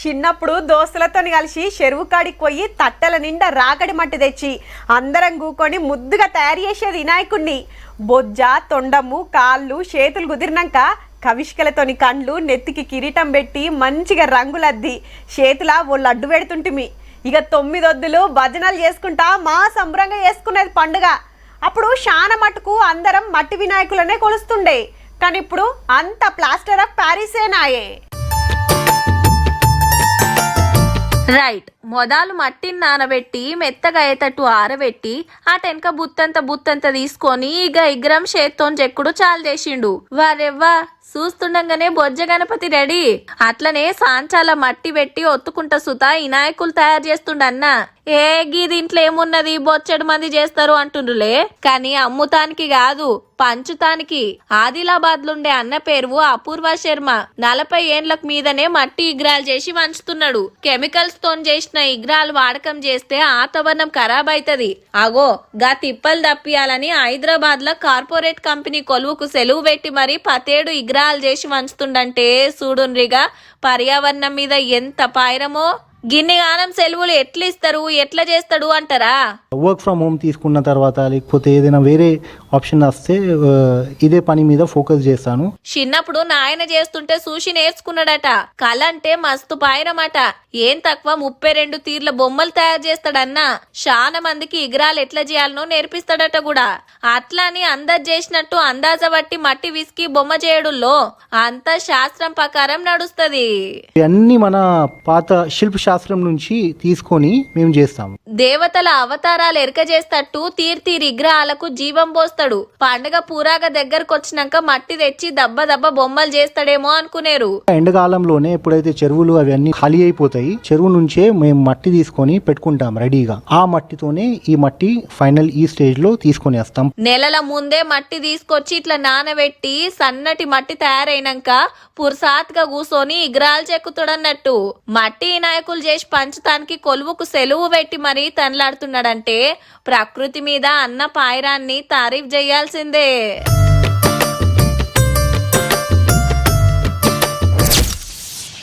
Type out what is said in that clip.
చిన్నప్పుడు దోస్తులతో కలిసి చెరువు కాడికి పోయి తట్టల నిండా రాగడి మట్టి తెచ్చి అందరం కూకొని ముద్దుగా తయారు చేసేది వినాయకుడిని. బొజ్జ, తొండము, కాళ్ళు, చేతులు కుదిరినాక కవిష్కలతోని కండ్లు, నెత్తికి కిరీటం పెట్టి మంచిగా రంగులద్ది చేతుల ఓ లడ్డు పెడుతుంటిమి. ఇక 9 వద్దులు భజనలు చేసుకుంటా మా సంబరంగా చేసుకునేది పండుగ. అప్పుడు శాన మట్టుకు అందరం మట్టి వినాయకులనే కొలుస్తుండే. కానీ ఇప్పుడు అంత ప్లాస్టర్ ఆఫ్ ప్యారిసేనాయే. రైట్, మొదలు మట్టిని నానబెట్టి మెత్తగా అయ్యేటట్టు ఆరబెట్టి ఆ టెనక బుత్తంత తీసుకొని ఇక ఇగ్రం చేత్తోని చెక్కుడు చాలు చేసిండు. వారెవ్వా, చూస్తుండగానే బొజ్జ గణపతి రెడీ. అట్లనే సాంచాల మట్టి పెట్టి ఒత్తుకుంట సుత వినాయకులు తయారు చేస్తుండన్న. గీ దీంట్లో ఏమున్నది, బొచ్చెడు మంది చేస్తారు అంటుండ్రులే, కానీ అమ్ముతానికి కాదు పంచుతానికి. ఆదిలాబాద్ లుండే అన్న పేరు అపూర్వ శర్మ. 40 ఏండ్లకు మీదనే మట్టి ఇగ్రాలు చేసి వంచుతున్నాడు. కెమికల్స్ తో చేసిన ఇగ్రాలు వాడకం చేస్తే వాతావరణం ఖరాబ్ అవుతుంది. అగో గా తిప్పలు తప్పియాలని హైదరాబాద్ లో కార్పొరేట్ కంపెనీ కొలువుకు సెలవు పెట్టి మరి 10 ఏడు ఇగ్రాలు చేసి వంచుతుండంటే చూడుండ్రిగా పర్యావరణం మీద ఎంత పాయిరమో. గిన్ని గానం సెలవులు ఎట్లా ఇస్తారు, ఎట్లా చేస్తాడు అంటారా? వర్క్ ఫ్రమ్ హోమ్ తీసుకున్న తర్వాత లేకపోతే ఏదైనా వేరే ఆప్షన్ వస్తే ఇదే పని మీద ఫోకస్ చేస్తాను. చిన్నప్పుడు నాయన చేస్తుంటే చూసి నేర్చుకున్నాడట. కళ అంటే మస్తు పాయిరమాట. ఏం తక్కువ 32 తీర్ల బొమ్మలు తయారు చేస్తాడన్నా. చాలా మందికి ఇగ్రాలు ఎట్లా చేయాలనో నేర్పిస్తాడట కూడా. అట్లా అని అందాజ చేసినట్టు అందాజ బట్టి మట్టి విసికి బొమ్మ చేయడంలో అంత శాస్త్రం ప్రకారం నడుస్తుంది. ఇవన్నీ మన పాత శిల్ప శాస్త్రం నుంచి తీసుకొని మేము చేస్తాము. దేవతల అవతారాలు ఎరక చేస్తట్టు తీర్తి విగ్రహాలకు జీవం పోస్తాడు. పండుగ పూరాగా దగ్గరకు వచ్చినాక మట్టి తెచ్చి దబ్బ బొమ్మలు చేస్తాడేమో అనుకునేరు. ఎండకాలంలోనే ఎప్పుడైతే చెరువులు అవన్నీ ఖాళీ అయిపోతాయి, చెరువు నుంచే మేము మట్టి తీసుకొని పెట్టుకుంటాం రెడీగా. ఆ మట్టితోనే ఈ మట్టి ఫైనల్ ఈ స్టేజ్ లో తీసుకొని వస్తాం. నెలల ముందే మట్టి తీసుకొచ్చి ఇట్లా నానబెట్టి సన్నటి మట్టి తయారైనాక పురుసాత్గా కూసోని ఇగ్రాలు చెక్కుతాడన్నట్టు. మట్టి వినాయకులు చేసి పంచటానికి కొలువుకు సెలవు పెట్టి మరీ తనలాడుతున్నాడంటే ప్రకృతి మీద అన్న పాయిరాన్ని తారీఫ్ చేయాల్సిందే.